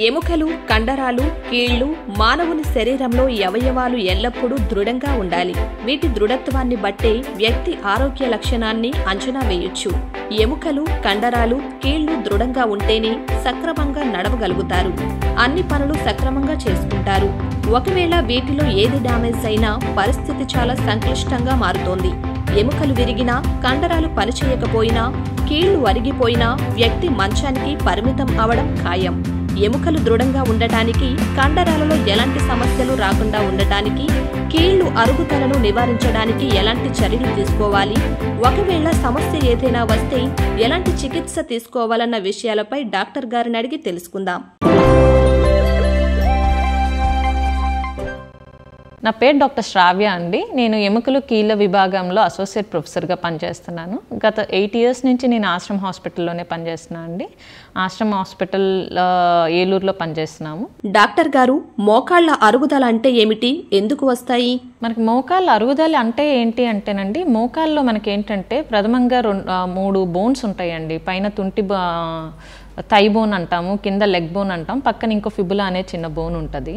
ఎముకలు, కండరాలు, కీళ్లు మానవుని శరీరంలో అవయవాలు ఎల్లప్పుడూ దృఢంగా ఉండాలి. వీటి దృఢత్వాన్ని బట్టే వ్యక్తి ఆరోగ్య లక్షణాన్ని అంచనా వేయొచ్చు. ఎముకలు, కండరాలు, కీళ్లు దృఢంగా ఉంటేనే సక్రమంగా నడవగలుగుతారు. అన్ని పనులు సక్రమంగా చేసుకుంటారు. ఒకవేళ వీటిలో ఏది డ్యామేజ్ అయినా పరిస్థితి చాలా సంక్లిష్టంగా మారుతోంది. ఎముకలు విరిగినా, కండరాలు పనిచేయకపోయినా, కీళ్లు అరిగిపోయినా వ్యక్తి మంచానికి పరిమితం అవడం ఖాయం. ఎముకలు దృఢంగా ఉండటానికి, కండరాలలో ఎలాంటి సమస్యలు రాకుండా ఉండటానికి, కీళ్లు అరుగుదలను నివారించడానికి ఎలాంటి చర్యలు తీసుకోవాలి, ఒకవేళ సమస్య ఏదైనా వస్తే ఎలాంటి చికిత్స తీసుకోవాలన్న విషయాలపై డాక్టర్ గారిని అడిగి తెలుసుకుందాం. నా పేరు డాక్టర్ శ్రావ్య అండి. నేను ఎముకలు కీళ్ళ విభాగంలో అసోసియేట్ ప్రొఫెసర్గా పనిచేస్తున్నాను. గత 8 years నుంచి నేను ఆశ్రమ్ హాస్పిటల్లోనే పనిచేస్తున్నాను అండి. ఆశ్రమ్ హాస్పిటల్ ఏలూరులో పనిచేస్తున్నాము. డాక్టర్ గారు, మోకాళ్ల అరుగుదల అంటే ఏమిటి, ఎందుకు వస్తాయి? మనకి మోకాళ్ళ అరుగుదల అంటే ఏంటి అంటేనండి, మోకాల్లో మనకి ఏంటంటే ప్రథమంగా 3 బోన్స్ ఉంటాయండి. పైన తుంటి థై బోన్ అంటాము, కింద లెగ్ బోన్ అంటాం, పక్కన ఇంకో ఫిబులా అనే చిన్న బోన్ ఉంటుంది.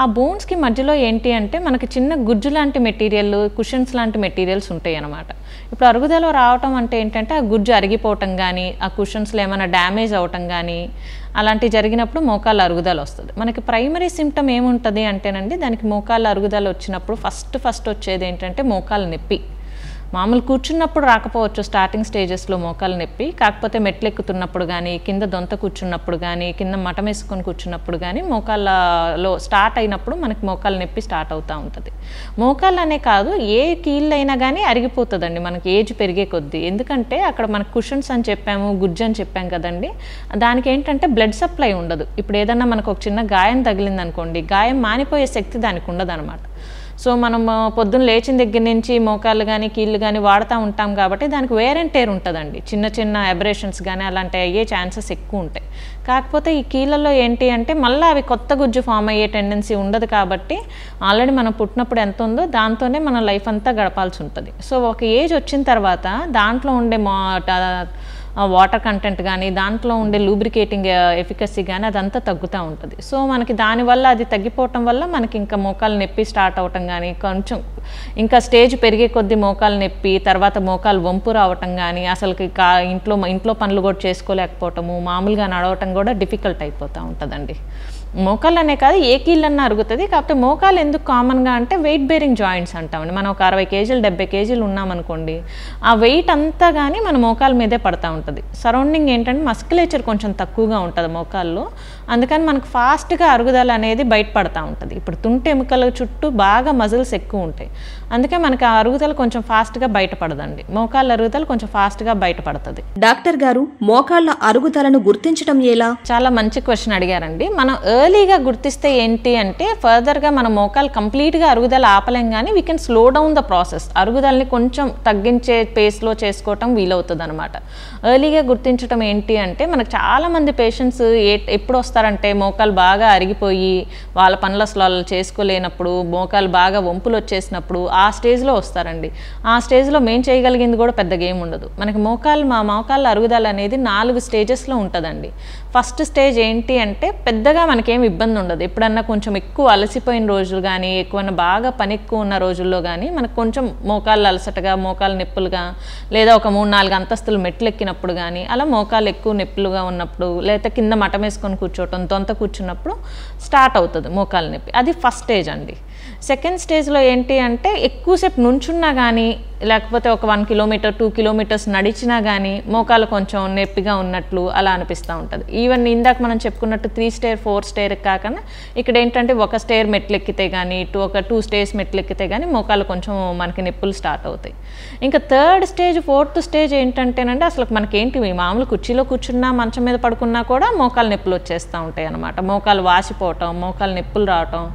ఆ బోన్స్కి మధ్యలో ఏంటి అంటే మనకి చిన్న గుజ్జు లాంటి మెటీరియల్, కుషన్స్ లాంటి మెటీరియల్స్ ఉంటాయి అన్నమాట. ఇప్పుడు అరుగుదల రావటం అంటే ఏంటంటే ఆ గుజ్జు అరిగిపోవటం కానీ, ఆ కుషన్స్లో ఏమైనా డ్యామేజ్ అవటం కానీ అలాంటివి జరిగినప్పుడు మోకాళ్ళ అరుగుదల వస్తుంది. మనకి ప్రైమరీ సిమ్టమ్ ఏముంటుంది అంటేనండి, దానికి మోకాళ్ళ అరుగుదల వచ్చినప్పుడు ఫస్ట్ వచ్చేది ఏంటంటే మోకాళ్ళ నొప్పి. మామూలు కూర్చున్నప్పుడు రాకపోవచ్చు స్టార్టింగ్ స్టేజెస్లో మోకాలు నొప్పి, కాకపోతే మెట్లు ఎక్కుతున్నప్పుడు కానీ, కింద దొంత కూర్చున్నప్పుడు కానీ, కింద మటం వేసుకొని కూర్చున్నప్పుడు కానీ, మోకాళ్ళలో స్టార్ట్ అయినప్పుడు మనకి మోకాలు నొప్పి స్టార్ట్ అవుతూ ఉంటుంది. మోకాళ్ళు అనే కాదు, ఏ కీళ్ళైనా కానీ అరిగిపోతుందండి మనకి ఏజ్ పెరిగే కొద్దీ. ఎందుకంటే అక్కడ మనకు కుషన్స్ అని చెప్పాము, గుజ్జు అని చెప్పాం కదండి, దానికి ఏంటంటే బ్లడ్ సప్లై ఉండదు. ఇప్పుడు ఏదన్నా మనకు ఒక చిన్న గాయం తగిలింది అనుకోండి, గాయం మానిపోయే శక్తి దానికి ఉండదు అనమాట. సో మనం పొద్దున్న లేచిన దగ్గర నుంచి మోకాళ్ళు కానీ కీళ్ళు కానీ వాడుతూ ఉంటాం కాబట్టి దానికి వేర్ అండ్ టేర్ ఉంటుందండి. చిన్న అబ్రేషన్స్ కానీ అలాంటి అయ్యే ఛాన్సెస్ ఎక్కువ ఉంటాయి. కాకపోతే ఈ కీళ్ళల్లో ఏంటి అంటే మళ్ళీ అవి కొత్త గుజ్జు ఫామ్ అయ్యే టెండెన్సీ ఉండదు కాబట్టి ఆల్రెడీ మనం పుట్టినప్పుడు ఎంత ఉందో దాంతోనే మన లైఫ్ అంతా గడపాల్సి ఉంటుంది. సో ఒక ఏజ్ వచ్చిన తర్వాత దాంట్లో ఉండే వాటర్ కంటెంట్ కానీ, దాంట్లో ఉండే లూబ్రికేటింగ్ ఎఫికసీ కానీ అదంతా తగ్గుతూ ఉంటుంది. సో మనకి దానివల్ల అది తగ్గిపోవటం వల్ల మనకి ఇంకా మోకాలు నొప్పి స్టార్ట్ అవటం కానీ, కొంచెం ఇంకా స్టేజ్ పెరిగే కొద్దీ మోకాలు నొప్పి, తర్వాత మోకాలు వంపు రావటం కానీ, అసలుకి ఇంట్లో పనులు కూడా చేసుకోలేకపోవటము, మామూలుగా నడవటం కూడా డిఫికల్ట్ అయిపోతూ ఉంటుందండి. మోకాళ్ళు అనే కాదు, ఏ కీళ్ళన్నా అరుగుతుంది. కాకపోతే మోకాలు ఎందుకు కామన్గా అంటే వెయిట్ బేరింగ్ జాయింట్స్ అంటామండి. మనం ఒక 60 kgs 70 kgs ఉన్నామనుకోండి, ఆ వెయిట్ అంతా కానీ మన మోకాల మీదే పడతా ఉంటుంది. సరౌండింగ్ ఏంటంటే మస్కులేచర్ కొంచెం తక్కువగా ఉంటుంది మోకాల్లో, అందుకని మనకు ఫాస్ట్గా అరుగుదల అనేది బయటపడతా ఉంటుంది. ఇప్పుడు తుంటి ఎముకల చుట్టూ బాగా మజిల్స్ ఎక్కువ ఉంటాయి, అందుకే మనకి ఆ అరుగుదల కొంచెం ఫాస్ట్గా బయటపడదండి. మోకాళ్ళ అరుగుదల కొంచెం ఫాస్ట్గా బయటపడుతుంది. డాక్టర్ గారు, మోకాళ్ళ అరుగుదలను గుర్తించడం ఎలా? చాలా మంచి క్వశ్చన్ అడిగారండి. మనం ఎర్లీగా గుర్తిస్తే ఏంటి అంటే ఫర్దర్గా మన మోకాలు కంప్లీట్గా అరుగుదల ఆపలేం కానీ we can slow down the process. అరుగుదలని కొంచెం తగ్గించే పేస్లో చేసుకోవటం వీలవుతుంది అనమాట. ఎర్లీగా గుర్తించడం ఏంటి అంటే మనకు చాలామంది పేషెంట్స్ ఎప్పుడు వస్తారంటే మోకాలు బాగా అరిగిపోయి వాళ్ళ పనులు అసలు వాళ్ళు చేసుకోలేనప్పుడు, మోకాలు బాగా వంపులు వచ్చేసినప్పుడు ఆ స్టేజ్లో వస్తారండి. ఆ స్టేజ్లో మేము చేయగలిగింది కూడా పెద్దగా ఏమి ఉండదు. మనకి మోకాళ్ళ అరుగుదల అనేది 4 స్టేజెస్లో ఉంటుందండి. ఫస్ట్ స్టేజ్ ఏంటి అంటే పెద్దగా మనకేం ఇబ్బంది ఉండదు. ఎప్పుడన్నా కొంచెం ఎక్కువ అలసిపోయిన రోజులు కానీ, ఎక్కువన్నా బాగా పని ఎక్కువ ఉన్న రోజుల్లో కానీ మనకు కొంచెం మోకాళ్ళు అలసటగా, మోకాలు నొప్పులుగా, లేదా ఒక 3-4 అంతస్తులు మెట్లు ఎక్కినప్పుడు కానీ అలా మోకాలు ఎక్కువ నొప్పులుగా ఉన్నప్పుడు, లేదా కింద మటం వేసుకొని కూర్చోవటం, దొంత కూర్చున్నప్పుడు స్టార్ట్ అవుతుంది మోకాలు నొప్పి. అది ఫస్ట్ స్టేజ్ అండి. సెకండ్ స్టేజ్లో ఏంటి అంటే ఎక్కువసేపు నుంచున్నా కానీ, లేకపోతే ఒక 1 kilometer 2 kilometers నడిచినా కానీ మోకాలు కొంచెం నొప్పిగా ఉన్నట్లు అలా అనిపిస్తూ ఉంటుంది. ఈవెన్ ఇందాక మనం చెప్పుకున్నట్టు 3 stair 4 stair కాకుండా ఇక్కడ ఏంటంటే ఒక స్టేర్ మెట్లు ఎక్కితే కానీ, ఒక 2 stairs మెట్లు ఎక్కితే కానీ మోకాలు కొంచెం మనకి నొప్పులు స్టార్ట్ అవుతాయి. ఇంకా థర్డ్ స్టేజ్, ఫోర్త్ స్టేజ్ ఏంటంటేనండి అసలు మనకేంటి మామూలు కుర్చీలో కూర్చున్నా, మంచం మీద పడుకున్నా కూడా మోకాలు నొప్పులు వచ్చేస్తూ ఉంటాయి అన్నమాట. మోకాలు వాసిపోవటం, మోకాలు నొప్పులు రావటం,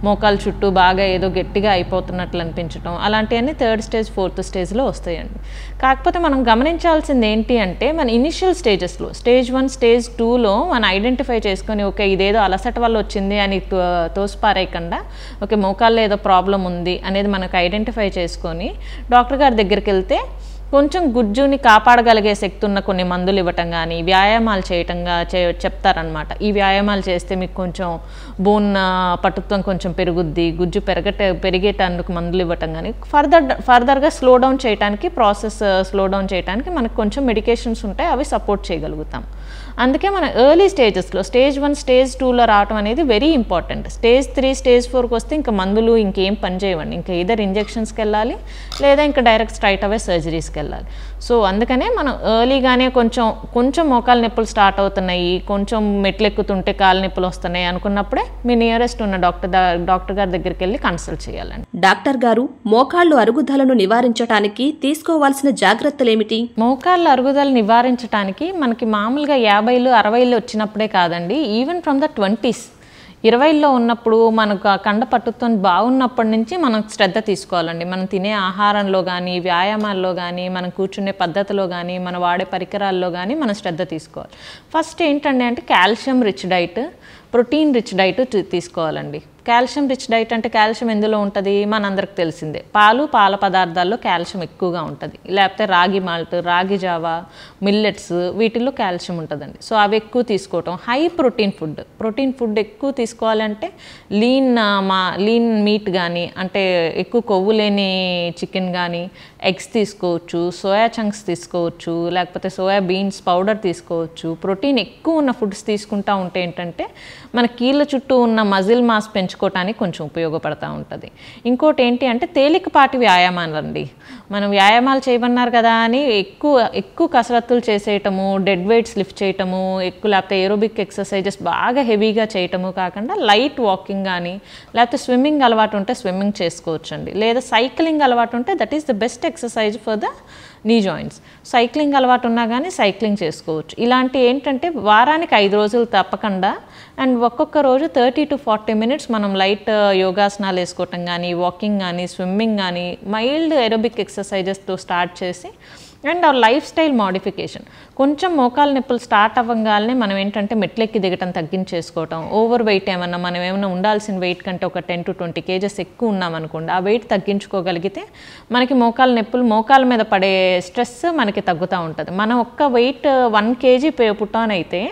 మోకాలు చుట్టూ బాగా ఏదో గట్టిగా అయిపోతున్నట్లు అనిపించటం, అలాంటివన్నీ థర్డ్ స్టేజ్ 4th స్టేజ్లో వస్తాయండి. కాకపోతే మనం గమనించాల్సింది ఏంటి అంటే మన ఇనిషియల్ స్టేజెస్లో స్టేజ్ 1 స్టేజ్ 2లో మనం ఐడెంటిఫై చేసుకొని ఓకే ఇదేదో అలసట వల్ల వచ్చింది అని తోసిపారేయకుండా ఓకే మోకాల్లో ఏదో ప్రాబ్లం ఉంది అనేది మనకు ఐడెంటిఫై చేసుకొని డాక్టర్ గారి దగ్గరికి వెళ్తే కొంచెం గుజ్జుని కాపాడగలిగే శక్తి ఉన్న కొన్ని మందులు ఇవ్వటం కానీ వ్యాయామాలు చేయటంగా చెప్తారనమాట. ఈ వ్యాయామాలు చేస్తే మీకు కొంచెం బోన్ పటుత్వం కొంచెం పెరుగుద్ది, గుజ్జు పెరిగేటందుకు మందులు ఇవ్వటం కానీ ఫర్దర్గా స్లో డౌన్ చేయడానికి ప్రాసెస్ స్లో డౌన్ చేయడానికి మనకు కొంచెం మెడికేషన్స్ ఉంటాయి, అవి సపోర్ట్ చేయగలుగుతాం. అందుకే మనం ఎర్లీ స్టేజెస్లో స్టేజ్ 1 స్టేజ్ 2లో రావడం అనేది వెరీ ఇంపార్టెంట్. స్టేజ్ 3 స్టేజ్ 4కి వస్తే ఇంకా మందులు ఇంకేం పని చేయవండి, ఇంకా ఇదర్ ఇంజెక్షన్స్కి వెళ్ళాలి లేదా ఇంకా డైరెక్ట్ స్ట్రైట్ అవే సర్జరీస్కి వెళ్ళాలి. సో అందుకనే మనం ఎర్లీగానే కొంచెం మోకాలు నొప్పులు స్టార్ట్ అవుతున్నాయి, కొంచెం మెట్లు ఎక్కుతుంటే కాలు నొప్పులు వస్తున్నాయి అనుకున్నప్పుడే మీ నియరెస్ట్ ఉన్న డాక్టర్ గారి దగ్గరికి వెళ్ళి కన్సల్ట్ చేయాలండి. డాక్టర్ గారు, మోకాళ్ళు అరుగుదలను నివారించడానికి తీసుకోవాల్సిన జాగ్రత్తలేమిటి? మోకాళ్ళ అరుగుదల నివారించడానికి మనకి మామూలుగా 50లు 60లు వచ్చినప్పుడే కాదండి, ఈవెన్ ఫ్రమ్ ద 20s 20లో ఉన్నప్పుడు మనకు కండ పట్టుత్వం బాగున్నప్పటి నుంచి మనం శ్రద్ధ తీసుకోవాలండి. మనం తినే ఆహారంలో కానీ, వ్యాయామాల్లో కానీ, మనం కూర్చునే పద్ధతిలో కానీ, మనం వాడే పరికరాల్లో కానీ మనం శ్రద్ధ తీసుకోవాలి. ఫస్ట్ ఏంటంటే calcium rich diet, protein rich diet తీసుకోవాలండి. కాల్షియం రిచ్ డైట్ అంటే కాల్షియం ఎందులో ఉంటుంది మనందరికి తెలిసిందే, పాల పదార్థాల్లో కాల్షియం ఎక్కువగా ఉంటుంది, లేకపోతే రాగి మాల్ట్, రాగి జావా, మిల్లెట్స్ వీటిల్లో కాల్షియం ఉంటుందండి. సో అవి ఎక్కువ తీసుకోవటం. హై ప్రోటీన్ ఫుడ్ ఎక్కువ తీసుకోవాలంటే లీన్ మీట్ కానీ, అంటే ఎక్కువ కొవ్వు లేని చికెన్ కానీ, ఎగ్స్ తీసుకోవచ్చు, సోయా చంక్స్ తీసుకోవచ్చు, లేకపోతే సోయా బీన్స్ పౌడర్ తీసుకోవచ్చు. ప్రోటీన్ ఎక్కువ ఉన్న ఫుడ్స్ తీసుకుంటూ ఉంటే ఏంటంటే మన కీళ్ళ చుట్టూ ఉన్న మజిల్ మాస్ పెంచుకోవటానికి కొంచెం ఉపయోగపడతా ఉంటుంది. ఇంకోటి ఏంటి అంటే తేలికపాటి వ్యాయామాలు అండి. మనం వ్యాయామాలు చేయమన్నారు కదా అని ఎక్కువ కసరత్తులు చేసేయటము, డెడ్ వెయిట్స్ లిఫ్ట్ చేయటము, లేకపోతే ఏరోబిక్ ఎక్సర్సైజెస్ బాగా హెవీగా చేయటము కాకుండా లైట్ వాకింగ్ కానీ, లేకపోతే స్విమ్మింగ్ అలవాటు ఉంటే స్విమ్మింగ్ చేసుకోవచ్చండి, లేదా సైక్లింగ్ అలవాటు ఉంటే that is the best exercise for the నీ జాయింట్స్. సైక్లింగ్ అలవాటు ఉన్నా కానీ సైక్లింగ్ చేసుకోవచ్చు. ఇలాంటి ఏంటంటే వారానికి 5 రోజులు తప్పకుండా అండ్ ఒక్కొక్క రోజు 30 to 40 minutes మనం లైట్ యోగాసనాలు వేసుకోవటం కానీ, వాకింగ్ కానీ, స్విమ్మింగ్ కానీ, మైల్డ్ ఏరోబిక్ ఎక్సర్సైజెస్తో స్టార్ట్ చేసి అండ్ ఆ లైఫ్ స్టైల్ మోడిఫికేషన్. కొంచెం మోకాలు నొప్పులు స్టార్ట్ అవ్వగానే మనం ఏంటంటే మెట్లెక్కి దిగటం తగ్గించేసుకోవటం, ఓవర్ వెయిట్ మనం ఏమైనా ఉండాల్సిన వెయిట్ కంటే ఒక 10 to 20 kgs ఎక్కువ ఉన్నామనుకోండి, ఆ వెయిట్ తగ్గించుకోగలిగితే మనకి మోకాలు నొప్పులు, మోకాల మీద పడే స్ట్రెస్ మనకి తగ్గుతూ ఉంటుంది. మనం ఒక్క వెయిట్ 1 kg పుట్టాన్ అయితే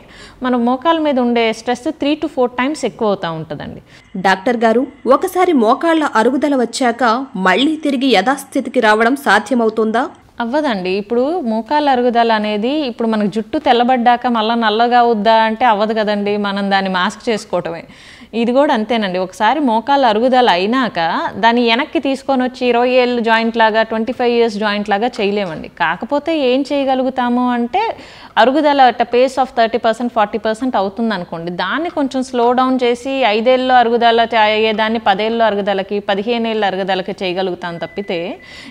మన మోకాల మీద ఉండే స్ట్రెస్ 3 to 4 times ఎక్కువ అవుతూ ఉంటుందండి. డాక్టర్ గారు, ఒకసారి మోకాళ్ళ అరుగుదల వచ్చాక మళ్ళీ తిరిగి యథాస్థితికి రావడం సాధ్యమవుతుందా? అవ్వదండి. ఇప్పుడు మోకాళ్ళ అరుగుదల అనేది ఇప్పుడు మనకు జుట్టు తెల్లబడ్డాక మళ్ళీ నల్లగా అవుద్దా అంటే అవ్వదు కదండి, మనం దాన్ని మాస్క్ చేసుకోవటమే. ఇది కూడా అంతేనండి. ఒకసారి మోకాళ్ళ అరుగుదల అయినాక దాన్ని వెనక్కి తీసుకొని వచ్చి 20 ఏళ్ళు జాయింట్ లాగా, 25 years జాయింట్ లాగా చేయలేమండి. కాకపోతే ఏం చేయగలుగుతాము అంటే అరుగుదల పేస్ ఆఫ్ 30% 40% అవుతుంది అనుకోండి, దాన్ని కొంచెం స్లో డౌన్ చేసి 5 ఏళ్ళు అరుగుదల అయ్యేదాన్ని 10 ఏళ్ళు అరుగుదలకి, 15 ఏళ్ళ అరుగుదలకి చేయగలుగుతాం తప్పితే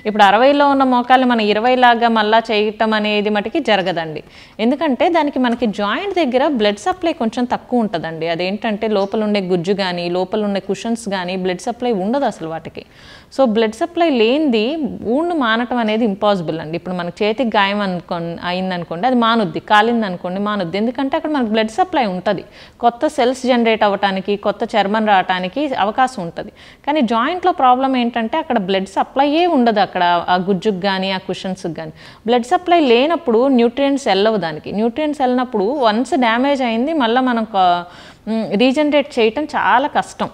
ఇప్పుడు 60లో ఉన్న మోకాళ్ళు మన 20 లాగా మళ్ళీ చేయటం అనేది మటుకి జరగదండి. ఎందుకంటే దానికి మనకి జాయింట్ దగ్గర బ్లడ్ సప్లై కొంచెం తక్కువ ఉంటుందండి. అదేంటంటే లోపల ఉండే గుజ్జు కానీ, లోపల ఉండే కుషన్స్ కానీ బ్లడ్ సప్లై ఉండదు అసలు వాటికి. సో బ్లడ్ సప్లై లేనిది ఊండు మానటం అనేది ఇంపాసిబుల్ అండి. ఇప్పుడు మనకు చేతికి గాయం అయిందనుకోండి, అది మానుద్ది, కాలిందనుకోండి మానుద్ది, ఎందుకంటే అక్కడ మనకు బ్లడ్ సప్లై ఉంటుంది, కొత్త సెల్స్ జనరేట్ అవ్వటానికి, కొత్త చర్మం రావడానికి అవకాశం ఉంటుంది. కానీ జాయింట్లో ప్రాబ్లం ఏంటంటే అక్కడ బ్లడ్ సప్లైయే ఉండదు, అక్కడ ఆ గుజ్జుకు కానీ ఆ కుషన్స్కి కానీ. బ్లడ్ సప్లై లేనప్పుడు న్యూట్రియంట్స్ వెళ్ళవు దానికి. న్యూట్రియంట్స్ వెళ్ళినప్పుడు వన్స్ డ్యామేజ్ అయింది మళ్ళీ మనం రీజనరేట్ చేయటం చాలా కష్టం.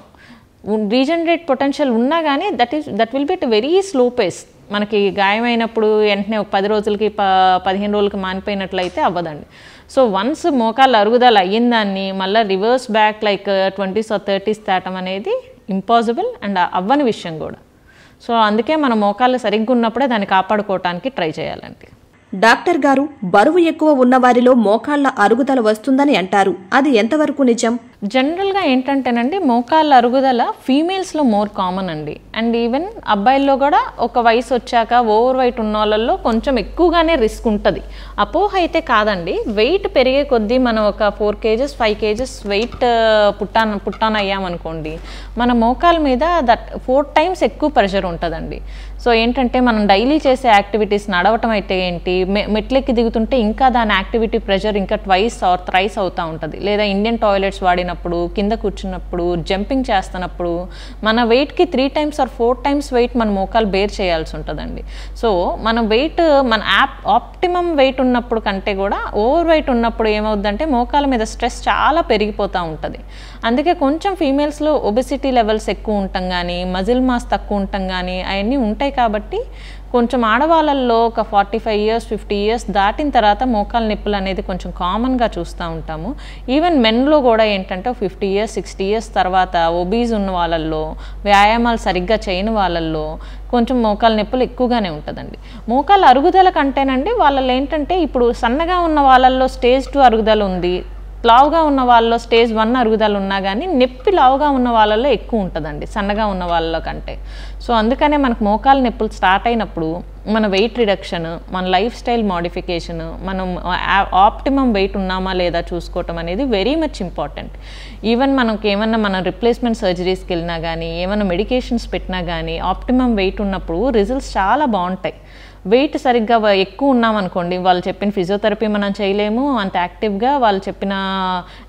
రీజనరేట్ పొటెన్షియల్ ఉన్నా కానీ that will be at very slow pace. మనకి గాయమైనప్పుడు వెంటనే 10 రోజులకి 15 రోజులకి మానిపోయినట్లయితే అవ్వదండి. సో వన్స్ మోకాళ్ళ అరుగుదల అయ్యిందాన్ని మళ్ళీ reverse back like 20s or 30s తేటం అనేది ఇంపాసిబుల్ అండ్ అవ్వని విషయం కూడా. సో అందుకే మన మోకాళ్ళు సరిగ్గా ఉన్నప్పుడే దాన్ని కాపాడుకోవటానికి ట్రై చేయాలండి. డాక్టర్ గారు, బరువు ఎక్కువ ఉన్న వారిలో మోకాళ్ళ అరుగుదల వస్తుందని అంటారు, అది ఎంతవరకు నిజం? జనరల్గా ఏంటంటేనండి మోకాళ్ళ అరుగుదల ఫీమేల్స్లో మోర్ కామన్ అండి. అండ్ ఈవెన్ అబ్బాయిల్లో కూడా ఒక వయసు వచ్చాక ఓవర్ వెయిట్ ఉన్న వాళ్ళల్లో కొంచెం ఎక్కువగానే రిస్క్ ఉంటుంది. అపోహ అయితే కాదండి. వెయిట్ పెరిగే కొద్దీ మనం ఒక 4 kgs 5 kgs వెయిట్ పుట్టాన్ అయ్యామనుకోండి, మన మోకాల మీద 4 times ఎక్కువ ప్రెషర్ ఉంటుందండి. సో ఏంటంటే మనం డైలీ చేసే యాక్టివిటీస్ నడవటం అయితే ఏంటి, మెట్లెక్కి దిగుతుంటే ఇంకా దాని యాక్టివిటీ ప్రెషర్ ఇంకా 2 or 3 అవుతూ ఉంటుంది. లేదా ఇండియన్ టాయిలెట్స్ వాడిన నిలబడినప్పుడు, కింద కూర్చున్నప్పుడు, జంపింగ్ చేస్తున్నప్పుడు మన వెయిట్కి 3 times or 4 times వెయిట్ మన మోకాలు బేర్ చేయాల్సి ఉంటుందండి. సో మన వెయిట్ మన ఆప్టిమమ్ వెయిట్ ఉన్నప్పుడు కంటే కూడా ఓవర్ వెయిట్ ఉన్నప్పుడు ఏమవుద్దంటే మోకాల మీద స్ట్రెస్ చాలా పెరిగిపోతూ ఉంటుంది. అందుకే కొంచెం ఫీమేల్స్లో ఒబెసిటీ లెవెల్స్ ఎక్కువ ఉండటం కానీ, మజిల్ మాస్ తక్కువ ఉండటం కానీ అవన్నీ ఉంటాయి. కాబట్టి కొంచెం ఆడవాళ్ళల్లో ఒక 45 years 50 years దాటిన తర్వాత మోకాలు నొప్పులు అనేది కొంచెం కామన్గా చూస్తూ ఉంటాము. ఈవెన్ మెన్లో కూడా ఏంటంటే 50 years 60 years తర్వాత ఒబీజ్ ఉన్న వాళ్ళల్లో, వ్యాయామాలు సరిగ్గా చేయని వాళ్ళల్లో కొంచెం మోకాలు నొప్పులు ఎక్కువగానే ఉంటుందండి. మోకాలు అరుగుదల కంటేనండి వాళ్ళలో ఏంటంటే ఇప్పుడు సన్నగా ఉన్న వాళ్ళల్లో స్టేజ్ 2 అరుగుదల ఉంది, లావుగా ఉన్న వాళ్ళలో స్టేజ్ 1 అరుగుదల ఉన్నా కానీ నొప్పి లావుగా ఉన్న వాళ్ళలో ఎక్కువ ఉంటుందండి సన్నగా ఉన్న వాళ్ళ కంటే. సో అందుకనే మనకు మోకాలు నొప్పులు స్టార్ట్ అయినప్పుడు మన వెయిట్ రిడక్షన్, మన లైఫ్ స్టైల్ మోడిఫికేషన్, మనం ఆప్టిమమ్ వెయిట్ ఉన్నామా లేదా చూసుకోవటం అనేది వెరీ మచ్ ఇంపార్టెంట్. ఈవెన్ మనకి ఏమన్నా మనం రిప్లేస్మెంట్ సర్జరీస్కి వెళ్ళినా కానీ, ఏమైనా మెడికేషన్స్ పెట్టినా కానీ ఆప్టిమమ్ వెయిట్ ఉన్నప్పుడు రిజల్ట్స్ చాలా బాగుంటాయి. వెయిట్ సరిగ్గా ఎక్కువ ఉన్నామనుకోండి, వాళ్ళు చెప్పిన ఫిజియోథెరపీ మనం చేయలేము, అంత యాక్టివ్గా వాళ్ళు చెప్పిన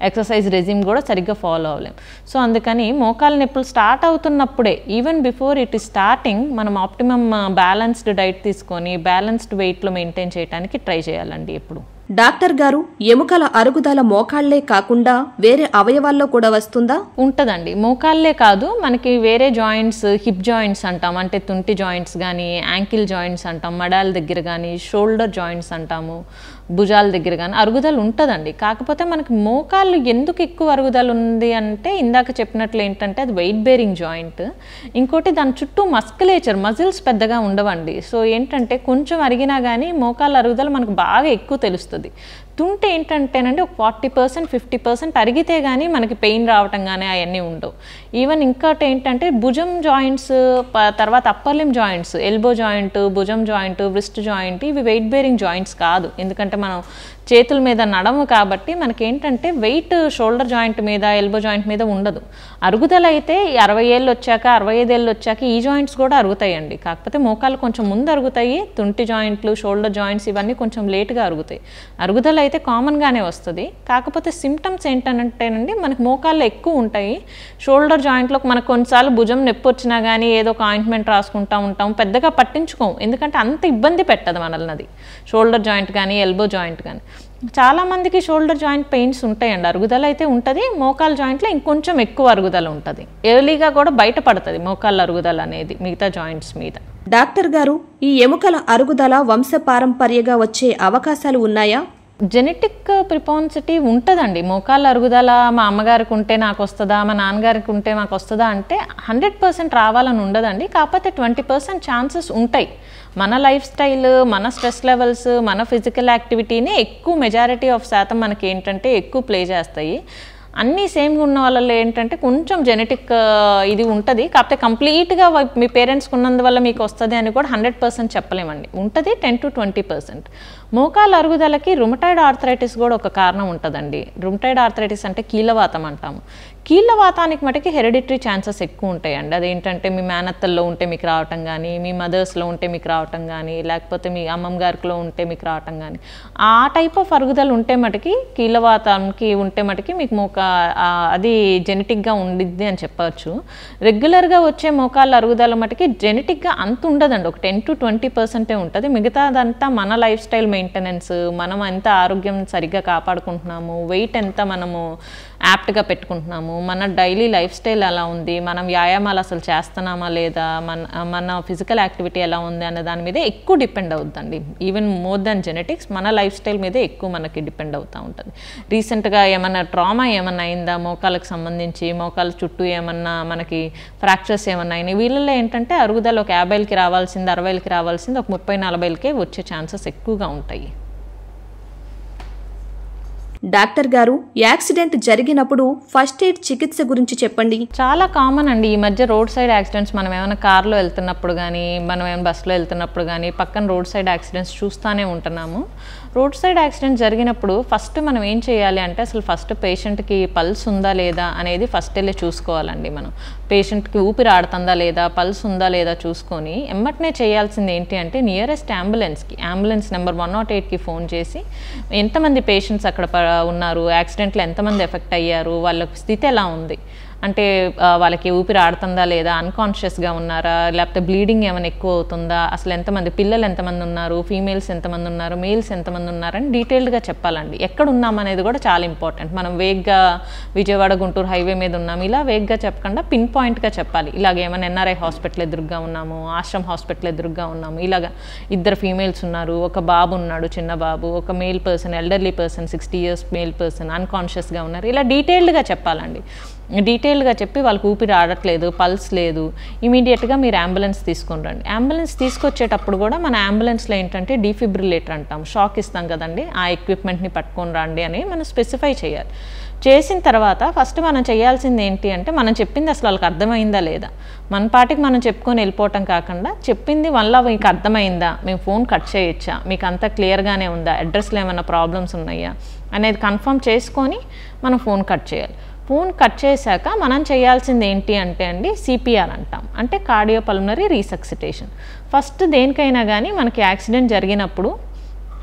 ఎక్సర్సైజ్ రెజిమ్ కూడా సరిగ్గా ఫాలో అవ్వలేము. సో అందుకని మోకాలు నొప్పులు స్టార్ట్ అవుతున్నప్పుడే, even before it is starting, మనం ఆప్టిమమ్ బ్యాలెన్స్డ్ డైట్ తీసుకొని బ్యాలెన్స్డ్ వెయిట్లో మెయింటైన్ చేయడానికి ట్రై చేయాలండి ఎప్పుడు. డాక్టర్ గారు, ఎముకల అరుగుదల మోకాళ్లే కాకుండా వేరే అవయవాల్లో కూడా వస్తుందా? ఉంటుందండి. మోకాళ్ళే కాదు, మనకి వేరే జాయింట్స్, హిప్ జాయింట్స్ అంటాం, అంటే తుంటి జాయింట్స్ కానీ, యాంకిల్ జాయింట్స్ అంటాం, మడాల దగ్గర కానీ, షోల్డర్ జాయింట్స్ అంటాము, భుజాల దగ్గర కానీ అరుగుదల ఉంటుందండి. కాకపోతే మనకి మోకాళ్ళు ఎందుకు ఎక్కువ అరుగుదల ఉంది అంటే ఇందాక చెప్పినట్లు ఏంటంటే అది వెయిట్ బేరింగ్ జాయింట్. ఇంకోటి దాని చుట్టూ మస్కులేచర్, మజిల్స్ పెద్దగా ఉండవండి. సో ఏంటంటే కొంచెం అరిగినా కానీ మోకాళ్ళ అరుగుదల మనకు బాగా ఎక్కువ తెలుస్తుంది. తుంటి ఏంటంటేనండి ఒక 40% 50% అరిగితే కానీ మనకి పెయిన్ రావటం కానీ అవన్నీ ఉండవు. ఈవెన్ ఇంకోటి ఏంటంటే భుజం జాయింట్స్, తర్వాత అప్పర్ లిమ్ జాయింట్స్, ఎల్బో జాయింట్, భుజం జాయింట్, వ్రిస్ట్ జాయింట్, ఇవి వెయిట్ బేరింగ్ జాయింట్స్ కాదు. ఎందుకంటే మనం చేతుల మీద నడము కాబట్టి మనకేంటంటే వెయిట్ షోల్డర్ జాయింట్ మీద, ఎల్బో జాయింట్ మీద ఉండదు. అరుగుదల అయితే 60 ఏళ్ళు వచ్చాక, 65 ఏళ్ళు వచ్చాక ఈ జాయింట్స్ కూడా అరుగుతాయండి. కాకపోతే మోకాలు కొంచెం ముందు అరుగుతాయి, తుంటి జాయింట్లు, షోల్డర్ జాయింట్స్ ఇవన్నీ కొంచెం లేట్గా అరుగుతాయి. అరుగుదల అయితే కామన్గానే వస్తుంది. కాకపోతే సిమ్టమ్స్ ఏంటంటేనండి మనకి మోకాళ్ళు ఎక్కువ ఉంటాయి. షోల్డర్ జాయింట్లో మనకు కొన్నిసార్లు భుజం నొప్పి వచ్చినా కానీ ఏదో ఒక ఆయింట్మెంట్ రాసుకుంటూ ఉంటాం, పెద్దగా పట్టించుకోం, ఎందుకంటే అంత ఇబ్బంది పెట్టదు మనల్ని అది. షోల్డర్ జాయింట్ కానీ, ఎల్బో జాయింట్ కానీ. చాలామందికి షోల్డర్ జాయింట్ పెయిన్స్ ఉంటాయండి, అరుగుదల అయితే ఉంటుంది. మోకాల్ జాయింట్లో ఇంకొంచెం ఎక్కువ అరుగుదల ఉంటుంది. ఎర్లీగా కూడా బయటపడుతుంది మోకాళ్ళ అరుగుదల అనేది మిగతా జాయింట్స్ మీద. డాక్టర్ గారు, ఈ ఎముకల అరుగుదల వంశపారంపర్యంగా వచ్చే అవకాశాలు ఉన్నాయా? జెనెటిక్ ప్రిపాన్సిటీ ఉంటుందండి. మోకాళ్ళ అరుగుదల మా అమ్మగారికి ఉంటే నాకు వస్తుందా, మా నాన్నగారికి ఉంటే మాకు వస్తుందా అంటే 100% రావాలని ఉండదండి. కాకపోతే 20% ఛాన్సెస్ ఉంటాయి. మన లైఫ్ స్టైల్, మన స్ట్రెస్ లెవెల్స్, మన ఫిజికల్ యాక్టివిటీని ఎక్కువ మెజారిటీ ఆఫ్ శాతం మనకి ఏంటంటే ఎక్కువ ప్లే చేస్తాయి. అన్నీ సేమ్గా ఉన్న వాళ్ళలో ఏంటంటే కొంచెం జెనెటిక్ ఇది ఉంటుంది. కాకపోతే కంప్లీట్గా మీ పేరెంట్స్కి ఉన్నందువల్ల మీకు వస్తుంది అని కూడా 100% చెప్పలేమండి. ఉంటుంది 10 to 20%. మోకాళ్ళ అరుగుదలకి రుమటాయిడ్ ఆర్థరైటిస్ కూడా ఒక కారణం ఉంటుందండి. రుమటాయిడ్ ఆర్థరైటిస్ అంటే కీళ్ళవాతం అంటాము. కీళ్ళవాతానికి మటుకి హెరిడిటరీ ఛాన్సెస్ ఎక్కువ ఉంటాయండి. అదేంటంటే మీ మేనత్తల్లో ఉంటే మీకు రావటం కానీ, మీ మదర్స్లో ఉంటే మీకు రావటం కానీ, లేకపోతే మీ అమ్మమ్మ గారిలో ఉంటే మీకు రావటం కానీ, ఆ టైప్ ఆఫ్ అరుగుదల ఉంటే మటుకి, కీళ్ళవాతానికి ఉంటే మటుకి మీకు అది జెనెటిక్గా ఉండిద్ది అని చెప్పవచ్చు. రెగ్యులర్గా వచ్చే మోకాళ్ళ అరుగుదల మటుకి జెనెటిక్గా అంత ఉండదండి, ఒక 10 to 20% ఉంటుంది. మిగతాదంతా మన లైఫ్ స్టైల్ మెయింటెనెన్స్, మనం ఎంత ఆరోగ్యం సరిగ్గా కాపాడుకుంటున్నాము, వెయిట్ ఎంత మనము యాప్ట్గా పెట్టుకుంటున్నాము, మన డైలీ లైఫ్ స్టైల్ ఎలా ఉంది, మనం వ్యాయామాలు అసలు చేస్తున్నామా లేదా, మన ఫిజికల్ యాక్టివిటీ ఎలా ఉంది అనే దాని మీదే ఎక్కువ డిపెండ్ అవుతుందండి. ఈవెన్ మోర్ దాన్ జెనెటిక్స్, మన లైఫ్ స్టైల్ మీదే ఎక్కువ మనకి డిపెండ్ అవుతూ ఉంటుంది. రీసెంట్గా ఏమన్నా ట్రామా ఏమన్నా అయిందా మోకాళ్ళకి సంబంధించి, మోకాళ్ళ చుట్టూ ఏమన్నా మనకి ఫ్రాక్చర్స్ ఏమన్నా అయినాయి, వీళ్ళల్లో ఏంటంటే అరుగుదల ఒక 50కి రావాల్సింది, 60కి రావాల్సింది ఒక 30-40కే వచ్చే ఛాన్సెస్ ఎక్కువగా ఉంటాయి. డాక్టర్ గారు, యాక్సిడెంట్ జరిగినప్పుడు ఫస్ట్ ఎయిడ్ చికిత్స గురించి చెప్పండి. చాలా కామన్ అండి ఈ మధ్య రోడ్ సైడ్ యాక్సిడెంట్స్. మనం ఏమైనా కార్లో వెళ్తున్నప్పుడు కానీ, మనం ఏమైనా బస్సులో వెళ్తున్నప్పుడు కానీ పక్కన రోడ్ సైడ్ యాక్సిడెంట్స్ చూస్తూనే ఉంటున్నాము. రోడ్ సైడ్ యాక్సిడెంట్ జరిగినప్పుడు ఫస్ట్ మనం ఏం చేయాలి అంటే అసలు ఫస్ట్ పేషెంట్కి పల్స్ ఉందా లేదా అనేది ఫస్ట్ వెళ్ళి చూసుకోవాలండి. మనం పేషెంట్కి ఊపిరి ఆడుతుందా లేదా, పల్స్ ఉందా లేదా చూసుకొని ఎమ్మటనే చేయాల్సింది ఏంటి అంటే నియరెస్ట్ అంబులెన్స్ నెంబర్ 108కి ఫోన్ చేసి ఎంతమంది పేషెంట్స్ అక్కడ ఉన్నారు, యాక్సిడెంట్లో ఎంతమంది ఎఫెక్ట్ అయ్యారు, వాళ్ళ స్థితి ఎలా ఉంది, అంటే వాళ్ళకి ఊపిరి ఆడుతుందా లేదా, అన్కాన్షియస్గా ఉన్నారా, లేకపోతే బ్లీడింగ్ ఏమైనా ఎక్కువ అవుతుందా, అసలు ఎంతమంది పిల్లలు ఎంతమంది ఉన్నారు, ఫీమేల్స్ ఎంతమంది ఉన్నారు, మేల్స్ ఎంతమంది ఉన్నారని డీటెయిల్డ్గా చెప్పాలండి. ఎక్కడ ఉన్నాం అనేది కూడా చాలా ఇంపార్టెంట్. మనం వేగ్గా విజయవాడ గుంటూరు హైవే మీద ఉన్నాము ఇలా వేగ్గా చెప్పకుండా పిన్ పాయింట్గా చెప్పాలి. ఇలాగ ఏమైనా ఎన్ఆర్ఐ హాస్పిటల్ ఎదురుగా ఉన్నాము, ఆశ్రమ్ హాస్పిటల్ ఎదురుగా ఉన్నాము, ఇలాగ 2 ఫీమేల్స్ ఉన్నారు, ఒక బాబు ఉన్నాడు, చిన్న బాబు, ఒక male person, elderly person, 60 years male person అన్కాన్షియస్గా ఉన్నారు, ఇలా డీటెయిల్డ్గా చెప్పాలండి. డీటెయిల్గా చెప్పి వాళ్ళకి ఊపిరి ఆడట్లేదు, పల్స్ లేదు, ఇమీడియట్గా మీరు అంబులెన్స్ తీసుకొని రండి. అంబులెన్స్ తీసుకొచ్చేటప్పుడు కూడా మన అంబులెన్స్లో ఏంటంటే డీఫిబ్రిలేటర్ అంటాం, షాక్ ఇస్తాం కదండి, ఆ ఎక్విప్మెంట్ని పట్టుకొని రండి అని మనం స్పెసిఫై చేయాలి. చేసిన తర్వాత ఫస్ట్ మనం చేయాల్సింది ఏంటి అంటే మనం చెప్పింది అసలు వాళ్ళకి అర్థమైందా లేదా, మన పాటికి మనం చెప్పుకొని వెళ్ళిపోవటం కాకుండా చెప్పింది వల్ల మీకు అర్థమైందా, మేము ఫోన్ కట్ చేయొచ్చా, మీకు అంతా క్లియర్గానే ఉందా, అడ్రస్లో ఏమైనా ప్రాబ్లమ్స్ ఉన్నాయా అనేది కన్ఫర్మ్ చేసుకొని మనం ఫోన్ కట్ చేయాలి. ఫోన్ కట్ చేశాక మనం చేయాల్సింది ఏంటి అంటే అండి సిపిఆర్ అంటాం, అంటే కార్డియోపల్మనరీ రీసక్సిటేషన్. ఫస్ట్ దేనికైనా కానీ మనకి యాక్సిడెంట్ జరిగినప్పుడు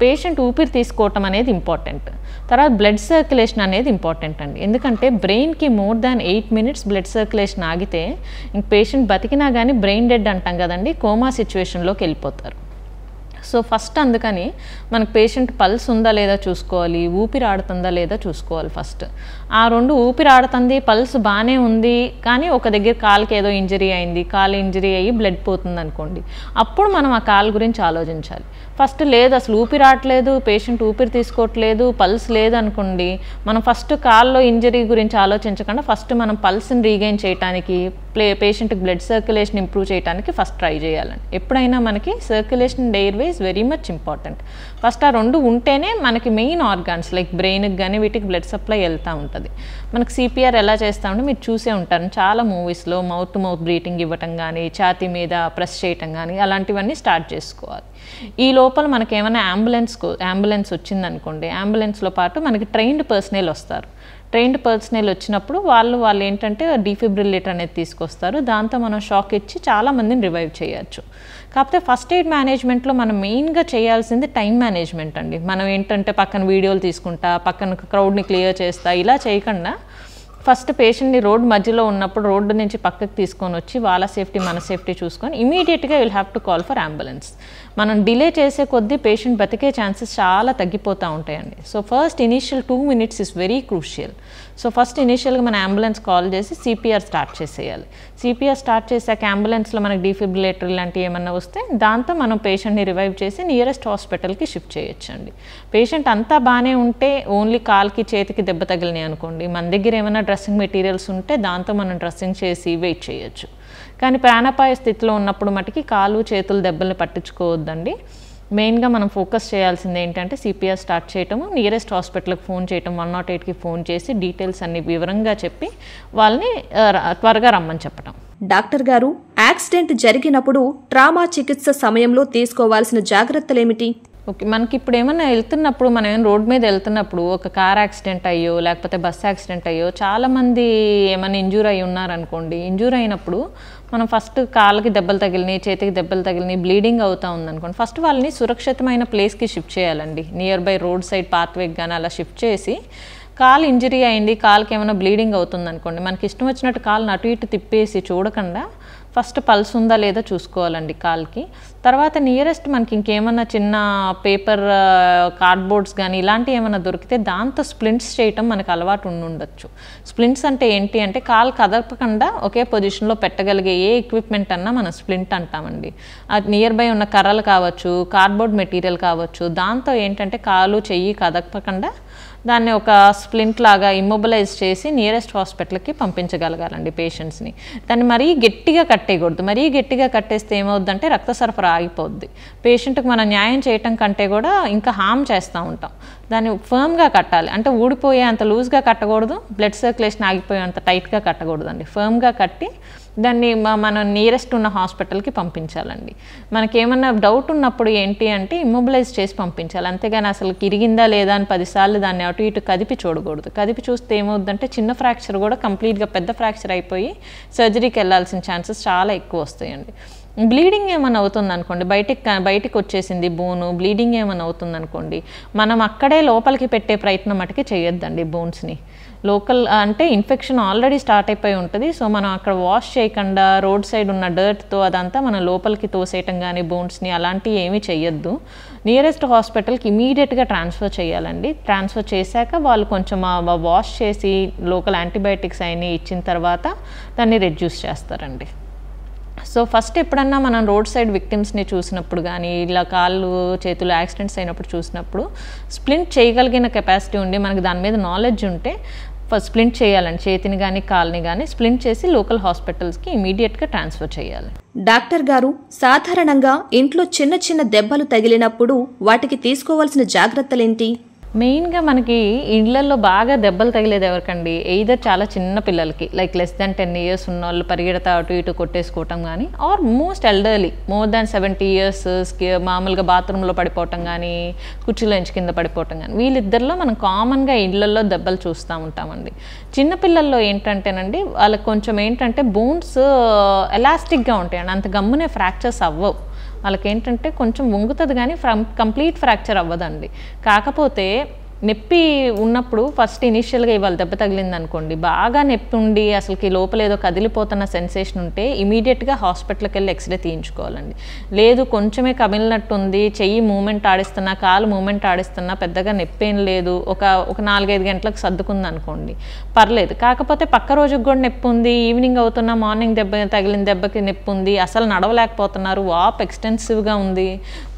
పేషెంట్ ఊపిరి తీసుకోవటం అనేది ఇంపార్టెంట్, తర్వాత బ్లడ్ సర్క్యులేషన్ అనేది ఇంపార్టెంట్ అండి. ఎందుకంటే బ్రెయిన్కి more than 8 minutes blood circulation ఆగితే ఇంక పేషెంట్ బతికినా కానీ బ్రెయిన్ డెడ్ అంటాం కదండి, కోమా సిచ్యువేషన్లోకి వెళ్ళిపోతారు. సో ఫస్ట్ అందుకని మనకు పేషెంట్ పల్స్ ఉందా లేదా చూసుకోవాలి, ఊపిరి ఆడుతుందా లేదా చూసుకోవాలి. ఫస్ట్ ఆ 2 ఊపిరి ఆడుతుంది, పల్స్ బాగానే ఉంది, కానీ ఒక దగ్గర కాలుకి ఏదో ఇంజరీ అయింది, కాలు ఇంజరీ అయ్యి బ్లడ్ పోతుంది అనుకోండి, అప్పుడు మనం ఆ కాలు గురించి ఆలోచించాలి. ఫస్ట్ లేదు అసలు ఊపిరి ఆడట్లేదు, పేషెంట్ ఊపిరి తీసుకోవట్లేదు, పల్స్ లేదు అనుకోండి, మనం ఫస్ట్ కాల్లో ఇంజరీ గురించి ఆలోచించకుండా ఫస్ట్ మనం పల్స్ని రీగెయిన్ చేయడానికి, పేషెంట్కి బ్లడ్ సర్క్యులేషన్ ఇంప్రూవ్ చేయడానికి ఫస్ట్ ట్రై చేయాలండి. ఎప్పుడైనా మనకి circulation and air way is very much important. First ఆ 2 ఉంటేనే మనకి మెయిన్ ఆర్గాన్స్ లైక్ బ్రెయిన్కి కానీ వీటికి బ్లడ్ సప్లై వెళ్తూ ఉంటుంది. మనకి సిపిఆర్ ఎలా చేస్తామంటే మీరు చూసే ఉంటారు చాలా మూవీస్లో, మౌత్ టు మౌత్ బ్రీతింగ్ ఇవ్వటం కానీ, ఛాతీ మీద ప్రెస్ చేయటం కానీ అలాంటివన్నీ స్టార్ట్ చేసుకోవాలి. ఈ లోపల మనకి ఏమైనా అంబులెన్స్ వచ్చిందనుకోండి, అంబులెన్స్లో పాటు మనకి ట్రైన్డ్ పర్సనల్ వస్తారు. ట్రైన్డ్ పర్సనల్ వచ్చినప్పుడు వాళ్ళు ఏంటంటే డీఫిబ్రిలేటర్ అనేది తీసుకొస్తారు, దాంతో మనం షాక్ ఇచ్చి చాలామందిని రివైవ్ చేయొచ్చు. కాకపోతే ఫస్ట్ ఎయిడ్ మేనేజ్మెంట్లో మనం మెయిన్గా చేయాల్సింది టైం మేనేజ్మెంట్ అండి. మనం ఏంటంటే పక్కన వీడియోలు తీసుకుంటా, పక్కన క్రౌడ్ని క్లియర్ చేస్తా ఇలా చేయకుండా ఫస్ట్ పేషెంట్ని రోడ్ మధ్యలో ఉన్నప్పుడు రోడ్డు నుంచి పక్కకు తీసుకొని వచ్చి వాళ్ళ సేఫ్టీ మన సేఫ్టీ చూసుకొని ఇమీడియట్గా will have to call for ambulance. మనం డిలే చేసే కొద్దీ పేషెంట్ బతికే ఛాన్సెస్ చాలా తగ్గిపోతూ ఉంటాయండి. So first initial 2 minutes is very crucial. So first ఇనీషియల్గా మన అంబులెన్స్ కాల్ చేసి సిపిఆర్ స్టార్ట్ చేసేయాలి. సిపిఆర్ స్టార్ట్ చేసాక అంబులెన్స్లో మనకి డీఫిబ్రిలేటర్ ఇలాంటివి ఏమన్నా వస్తే దాంతో మనం పేషెంట్ని రివైవ్ చేసి నియరెస్ట్ హాస్పిటల్కి షిఫ్ట్ చేయొచ్చండి. పేషెంట్ అంతా బాగానే ఉంటే ఓన్లీ కాల్కి చేతికి దెబ్బ తగిలినాయి అనుకోండి, మన దగ్గర ఏమైనా డ్రెస్సింగ్ మెటీరియల్స్ ఉంటే దాంతో మనం డ్రెస్సింగ్ చేసి వెయిట్ చేయొచ్చు. కానీ ప్రాణాపాయ స్థితిలో ఉన్నప్పుడు మటుకి కాలు చేతులు దెబ్బల్ని పట్టించుకోవద్దండి. మెయిన్గా మనం ఫోకస్ చేయాల్సింది ఏంటంటే సిపిఆర్ స్టార్ట్ చేయటము, నియరెస్ట్ హాస్పిటల్కి ఫోన్ చేయటం, 108కి ఫోన్ చేసి డీటెయిల్స్ అన్ని వివరంగా చెప్పి వాళ్ళని త్వరగా రమ్మని చెప్పటం. డాక్టర్ గారు, యాక్సిడెంట్ జరిగినప్పుడు ట్రామా చికిత్స సమయంలో తీసుకోవాల్సిన జాగ్రత్తలేమిటి? ఓకే, మనకి ఇప్పుడు ఏమన్నా వెళ్తున్నప్పుడు మనం ఏమైనా రోడ్ మీద వెళ్తున్నప్పుడు ఒక కార్ యాక్సిడెంట్ అయ్యో లేకపోతే బస్ యాక్సిడెంట్ అయ్యో చాలామంది ఏమైనా ఇంజూర్ అయ్యి ఉన్నారనుకోండి, ఇంజూర్ అయినప్పుడు మనం ఫస్ట్ కాళ్ళకి దెబ్బలు తగిలినాయి, చేతికి దెబ్బలు తగిలినాయి, బ్లీడింగ్ అవుతూ ఉందనుకోండి, ఫస్ట్ వాళ్ళని సురక్షితమైన ప్లేస్కి షిఫ్ట్ చేయాలండి. నియర్ బై రోడ్ సైడ్ పాత్వేకి కానీ అలా షిఫ్ట్ చేసి, కాలు ఇంజరీ అయింది, కాలుకి ఏమైనా బ్లీడింగ్ అవుతుంది అనుకోండి, మనకి ఇష్టం వచ్చినట్టు కాళ్ళని అటు ఇటు తిప్పేసి చూడకుండా ఫస్ట్ పల్స్ ఉందా లేదా చూసుకోవాలండి కాల్కి. తర్వాత నియరెస్ట్ మనకి ఇంకేమన్నా చిన్న పేపర్ కార్డ్బోర్డ్స్ కానీ ఇలాంటివి ఏమైనా దొరికితే దాంతో స్ప్లింట్స్ చేయటం మనకు అలవాటు ఉండొచ్చు. స్ప్లింట్స్ అంటే ఏంటి అంటే కాలు కదపకుండా ఒకే పొజిషన్లో పెట్టగలిగే ఏ ఎక్విప్మెంట్ అన్నా మనం స్ప్లింట్ అంటామండి. అది నియర్ బై ఉన్న కర్రలు కావచ్చు, కార్డ్బోర్డ్ మెటీరియల్ కావచ్చు, దాంతో ఏంటంటే కాలు చెయ్యి కదపకుండా దాన్ని ఒక స్ప్లింట్ లాగా ఇమ్మొబిలైజ్ చేసి నియరెస్ట్ హాస్పిటల్కి పంపించగలగాలండి పేషెంట్స్ని. దాన్ని మరీ గట్టిగా కట్టేయకూడదు. మరీ గట్టిగా కట్టేస్తే ఏమవుద్దంటే రక్త సరఫరా ఆగిపోద్ది. పేషెంట్కి మనం న్యాయం చేయటం కంటే కూడా ఇంకా హామ్ చేస్తూ ఉంటాం. దాన్ని ఫర్మ్గా కట్టాలి, అంటే ఊడిపోయే అంత లూజ్గా కట్టకూడదు, బ్లడ్ సర్క్యులేషన్ ఆగిపోయే అంత టైట్గా కట్టకూడదండి. ఫర్మ్గా కట్టి దాన్ని మనం నియరెస్ట్ ఉన్న హాస్పిటల్కి పంపించాలండి. మనకేమన్నా డౌట్ ఉన్నప్పుడు ఏంటి అంటే ఇమ్మొబిలైజ్ చేసి పంపించాలి. అంతేగాని అసలు ఇరిగిందా లేదా అని 10 సార్లు దాన్ని అటు ఇటు కదిపి చూడకూడదు. కదిపి చూస్తే ఏమవుతుందంటే చిన్న ఫ్రాక్చర్ కూడా కంప్లీట్గా పెద్ద ఫ్రాక్చర్ అయిపోయి సర్జరీకి వెళ్ళాల్సిన ఛాన్సెస్ చాలా ఎక్కువ వస్తాయండి. బ్లీడింగ్ ఏమైనా అవుతుంది అనుకోండి, బయటికి వచ్చేసింది బోను, బ్లీడింగ్ ఏమైనా అవుతుంది అనుకోండి, మనం అక్కడే లోపలికి పెట్టే ప్రయత్నం మటుకి చేయొద్దండి. బోన్స్ని లోకల్ అంటే ఇన్ఫెక్షన్ ఆల్రెడీ స్టార్ట్ అయిపోయి ఉంటుంది. సో మనం అక్కడ వాష్ చేయకుండా రోడ్ సైడ్ ఉన్న డర్ట్తో అదంతా మనం లోపలికి తోసేయటం కానీ బోన్స్ని అలాంటివి ఏమీ చెయ్యొద్దు. నియరెస్ట్ హాస్పిటల్కి ఇమీడియట్గా ట్రాన్స్ఫర్ చేయాలండి. ట్రాన్స్ఫర్ చేశాక వాళ్ళు కొంచెం వాష్ చేసి లోకల్ యాంటీబయాటిక్స్ అయినా ఇచ్చిన తర్వాత దాన్ని రెడ్యూస్ చేస్తారండి. సో ఫస్ట్ ఎప్పుడన్నా మనం రోడ్ సైడ్ విక్టిమ్స్ని చూసినప్పుడు కానీ ఇలా కాళ్ళు చేతులు యాక్సిడెంట్స్ అయినప్పుడు చూసినప్పుడు స్ప్లింట్ చేయగలిగిన కెపాసిటీ ఉండి మనకి దాని మీద నాలెడ్జ్ ఉంటే ఫస్ట్ స్ప్లింట్ చేయాలండి. చేతిని కానీ కాల్ని కానీ స్ప్లింట్ చేసి లోకల్ హాస్పిటల్స్కి ఇమీడియట్గా ట్రాన్స్ఫర్ చేయాలి. డాక్టర్ గారు, సాధారణంగా ఇంట్లో చిన్న చిన్న దెబ్బలు తగిలినప్పుడు వాటికి తీసుకోవాల్సిన జాగ్రత్తలేంటి? మెయిన్గా మనకి ఇళ్లలో బాగా దెబ్బలు తగిలేది ఎవరికండి? ఎయిదర్ చాలా చిన్న పిల్లలకి లైక్ లెస్ దాన్ 10 years ఉన్న వాళ్ళు పరిగెడతా అటు ఇటు కొట్టేసుకోవటం కానీ, are most elderly more than 70 years మామూలుగా బాత్రూంలో పడిపోవటం కానీ కుర్చీలో ఎంచి కింద పడిపోవటం కానీ, వీళ్ళిద్దరిలో మనం కామన్గా ఇళ్లలో దెబ్బలు చూస్తూ ఉంటామండి. చిన్నపిల్లల్లో ఏంటంటేనండి వాళ్ళకి కొంచెం ఏంటంటే బోన్స్ ఎలాస్టిక్గా ఉంటాయండి, అంత గమ్మునే ఫ్రాక్చర్స్ అవ్వవు. వాళ్ళకి ఏంటంటే కొంచెం వంగుతుంది కానీ కంప్లీట్ ఫ్రాక్చర్ అవ్వదండి. కాకపోతే నొప్పి ఉన్నప్పుడు ఫస్ట్ ఇనిషియల్గా ఇవాళ దెబ్బ తగిలింది అనుకోండి, బాగా నొప్పి ఉండి అసలుకి లోపల ఏదో కదిలిపోతున్న సెన్సేషన్ ఉంటే ఇమీడియట్గా హాస్పిటల్కి వెళ్ళి ఎక్స్రే తీయించుకోవాలండి. లేదు కొంచెమే కమిలినట్టు ఉంది, చెయ్యి మూమెంట్ ఆడిస్తున్నా కాలు మూమెంట్ ఆడిస్తున్నా పెద్దగా నొప్పి ఏం లేదు, ఒక 4-5 గంటలకు సర్దుకుంది అనుకోండి, పర్లేదు. కాకపోతే పక్క రోజుకి కూడా నొప్పి ఉంది, ఈవినింగ్ అవుతున్నా మార్నింగ్ తగిలిన దెబ్బకి నొప్పి ఉంది, అసలు నడవలేకపోతున్నారు, వాప్ ఎక్స్టెన్సివ్గా ఉంది,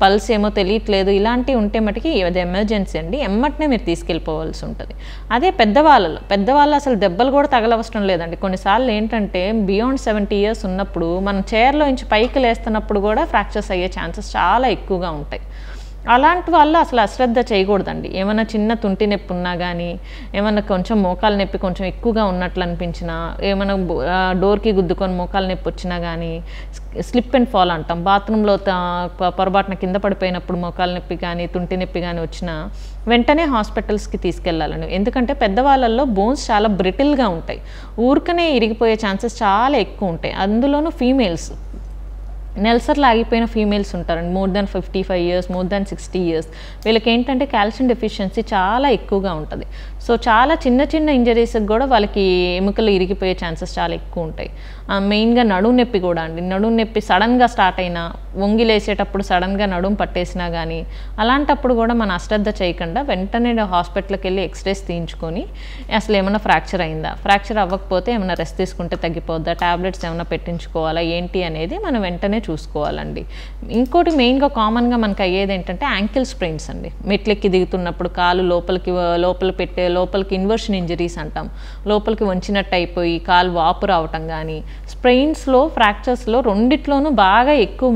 పల్స్ ఏమో తెలియట్లేదు, ఇలాంటివి ఉంటే మటుకి అది ఎమర్జెన్సీ అండి. ఎమ్మటనే మీరు తీసుకెళ్ళిపోవాల్సి ఉంటుంది. అదే పెద్దవాళ్ళు అసలు దెబ్బలు కూడా తగలవసరం లేదండి. కొన్నిసార్లు ఏంటంటే బియాండ్ 70 years ఉన్నప్పుడు మనం చైర్లో నుంచి పైకి లేస్తున్నప్పుడు కూడా ఫ్రాక్చర్స్ అయ్యే ఛాన్సెస్ చాలా ఎక్కువగా ఉంటాయి. అలాంటి వాళ్ళు అసలు అశ్రద్ధ చేయకూడదండి. ఏమైనా చిన్న తుంటి నొప్పి ఉన్నా కానీ, ఏమైనా కొంచెం మోకాలు నొప్పి కొంచెం ఎక్కువగా ఉన్నట్లు అనిపించినా, ఏమైనా డోర్కి గుద్దుకొని మోకాలు నొప్పి వచ్చినా కానీ, స్లిప్ అండ్ ఫాల్ అంటాం, బాత్రూంలో పొరపాటున కింద పడిపోయినప్పుడు మోకాలు నొప్పి కానీ తుంటి నొప్పి కానీ వచ్చినా వెంటనే హాస్పిటల్స్కి తీసుకెళ్ళాలండి. ఎందుకంటే పెద్దవాళ్ళల్లో బోన్స్ చాలా బ్రిటిల్గా ఉంటాయి, ఊరికనే ఇరిగిపోయే ఛాన్సెస్ చాలా ఎక్కువ ఉంటాయి. అందులోనూ ఫీమేల్స్, నెల్సర్లు ఆగిపోయిన ఫీమేల్స్ ఉంటారండి, more than 55 years, more than 60 years. వీళ్ళకి ఏంటంటే కాల్షియం డెఫిషియన్సీ చాలా ఎక్కువగా ఉంటుంది. సో చాలా చిన్న ఇంజరీస్కి కూడా వాళ్ళకి ఎముకలు ఇరిగిపోయే ఛాన్సెస్ చాలా ఎక్కువ ఉంటాయి. మెయిన్గా నడుము నొప్పి కూడా అండి, నడుము నొప్పి సడన్గా స్టార్ట్ అయినా, వంగి లేసేటప్పుడు సడన్గా నడుము పట్టేసినా కానీ, అలాంటప్పుడు కూడా మనం అశ్రద్ధ చేయకుండా వెంటనే హాస్పిటల్కి వెళ్ళి ఎక్స్రేస్ తీయించుకొని అసలు ఏమైనా ఫ్రాక్చర్ అయిందా, ఫ్రాక్చర్ అవ్వకపోతే ఏమైనా రెస్ట్ తీసుకుంటే తగ్గిపోద్దా, టాబ్లెట్స్ ఏమైనా పెట్టించుకోవాలా ఏంటి అనేది మనం వెంటనే చూసుకోవాలండి. ఇంకోటి మెయిన్గా కామన్గా మనకు అయ్యేది ఏంటంటే యాంకిల్ స్ప్రెయిన్స్ అండి. మెట్లెక్కి దిగుతున్నప్పుడు కాలు లోపలికి ఇన్వర్షన్ ఇంజరీస్ అంటాం, లోపలికి వంచినట్టు అయిపోయి కాలు వాపు రావటం కానీ, స్ప్రెయిన్స్లో ఫ్రాక్చర్స్లో రెండిట్లోనూ బాగా ఎక్కువ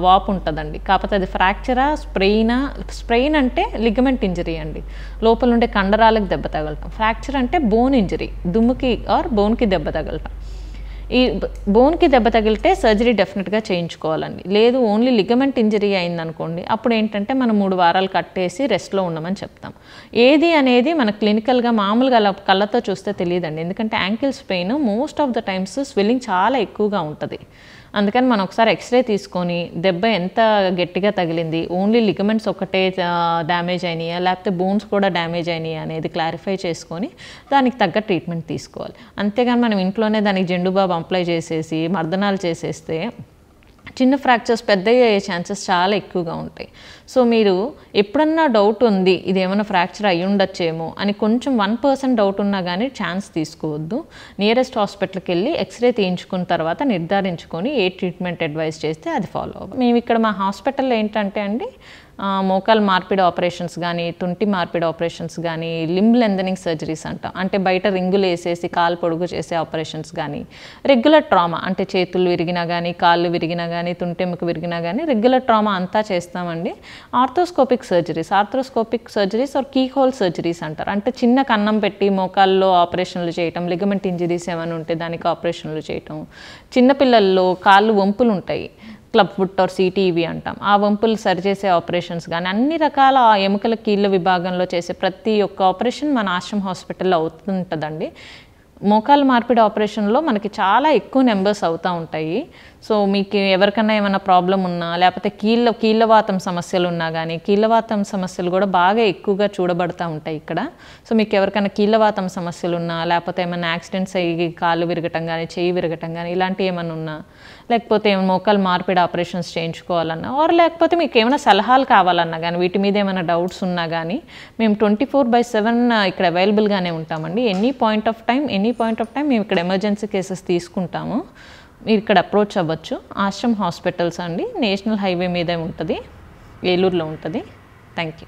వాపు ఉంటుందండి. కాకపోతే అది ఫ్రాక్చరా స్ప్రెయిన్ అంటే లిగమెంట్ ఇంజరీ అండి, లోపల ఉండే కండరాలకు దెబ్బ తగలటం. ఫ్రాక్చర్ అంటే బోన్ ఇంజరీ, దుమ్ముకి ఆర్ బోన్కి దెబ్బ తగలటం. ఈ బోన్కి దెబ్బ తగిలితే సర్జరీ డెఫినెట్గా చేయించుకోవాలండి. లేదు ఓన్లీ లిగమెంట్ ఇంజరీ అయిందనుకోండి, అప్పుడు ఏంటంటే మనం 3 వారాలు కట్టేసి రెస్ట్లో ఉండమని చెప్తాం. ఏది అనేది మన క్లినికల్గా మామూలుగా అలా కళ్ళతో చూస్తే తెలియదండి. ఎందుకంటే ankles pain most of the times swelling చాలా ఎక్కువగా ఉంటుంది. అందుకని మనం ఒకసారి ఎక్స్రే తీసుకొని దెబ్బ ఎంత గట్టిగా తగిలింది, ఓన్లీ లిగమెంట్స్ ఒకటే డ్యామేజ్ అయినాయా లేకపోతే బోన్స్ కూడా డ్యామేజ్ అయినాయా అనేది క్లారిఫై చేసుకొని దానికి తగ్గ ట్రీట్మెంట్ తీసుకోవాలి. అంతేగాని మనం ఇంట్లోనే దానికి జెండుబాబు అప్లై చేసేసి మర్దనాలు చేసేస్తే చిన్న ఫ్రాక్చర్స్ పెద్దగా అయ్యే ఛాన్సెస్ చాలా ఎక్కువగా ఉంటాయి. సో మీరు ఎప్పుడన్నా డౌట్ ఉంది ఇది ఏమైనా ఫ్రాక్చర్ అయ్యి ఉండొచ్చేమో అని కొంచెం 1% డౌట్ ఉన్నా కానీ ఛాన్స్ తీసుకోవద్దు. నియరెస్ట్ హాస్పిటల్కి వెళ్ళి ఎక్స్రే తీయించుకున్న తర్వాత నిర్ధారించుకొని ఏ ట్రీట్మెంట్ అడ్వైస్ చేస్తే అది ఫాలో అవ్వాలి. మేము ఇక్కడ మా హాస్పిటల్లో ఏంటంటే అండి మోకాలు మార్పిడి ఆపరేషన్స్ కానీ, తుంటి మార్పిడి ఆపరేషన్స్ కానీ, లింబ్ లెంథనింగ్ సర్జరీస్ అంటాం. అంటే బయట రింగులు వేసేసి కాలు పొడుగు చేసే ఆపరేషన్స్ కానీ, రెగ్యులర్ ట్రామా అంటే చేతులు విరిగినా కానీ, కాళ్ళు విరిగినా కానీ, తుంటెముక విరిగినా కానీ రెగ్యులర్ ట్రామా అంతా చేస్తామండి. Arthroscopic surgeries or key hole surgeries అంటారు. అంటే చిన్న కన్నం పెట్టి మోకాల్లో ఆపరేషన్లు చేయటం, లిగమెంట్ ఇంజరీస్ ఏమైనా ఉంటే దానికి ఆపరేషన్లు చేయటం, చిన్నపిల్లల్లో కాళ్ళు వంపులు ఉంటాయి, క్లబ్ ఫుట్ ఆర్ సిటీవి అంటాం, ఆ వంపులు సరిచేసే ఆపరేషన్స్ కానీ అన్ని రకాల ఎముకల కీళ్ళ విభాగంలో చేసే ప్రతి ఒక్క ఆపరేషన్ మన ఆశ్రమ్ హాస్పిటల్లో అవుతుంటుందండి. మోకాలు మార్పిడి ఆపరేషన్లో మనకి చాలా ఎక్కువ నెంబర్స్ అవుతూ ఉంటాయి. సో మీకు ఎవరికైనా ఏమైనా ప్రాబ్లం ఉన్నా, లేకపోతే కీళ్ళవాతం సమస్యలు ఉన్నా కానీ, కీళ్ళవాతం సమస్యలు కూడా బాగా ఎక్కువగా చూడబడుతూ ఉంటాయి ఇక్కడ. సో మీకు ఎవరికైనా కీళ్ళవాతం సమస్యలు ఉన్నా, లేకపోతే ఏమైనా యాక్సిడెంట్స్ అయ్యి కాళ్ళు విరగటం కానీ, చెయ్యి విరగటం కానీ ఇలాంటివి ఏమైనా ఉన్నా, లేకపోతే మోకాలు మార్పిడి ఆపరేషన్స్ చేయించుకోవాలన్నా, ఆర్ లేకపోతే మీకు ఏమైనా సలహాలు కావాలన్నా కానీ, వీటి మీద ఏమైనా డౌట్స్ ఉన్నా కానీ మేము 24/7 ఇక్కడ అవైలబుల్గానే ఉంటామండి. ఎనీ పాయింట్ ఆఫ్ టైం మేము ఇక్కడ ఎమర్జెన్సీ కేసెస్ తీసుకుంటాము. మీరు ఇక్కడ అప్రోచ్ అవ్వచ్చు. ఆశ్రమ్ హాస్పిటల్స్ అండి, నేషనల్ హైవే మీదే ఉంటుంది, ఏలూరులో ఉంటుంది. Thank you.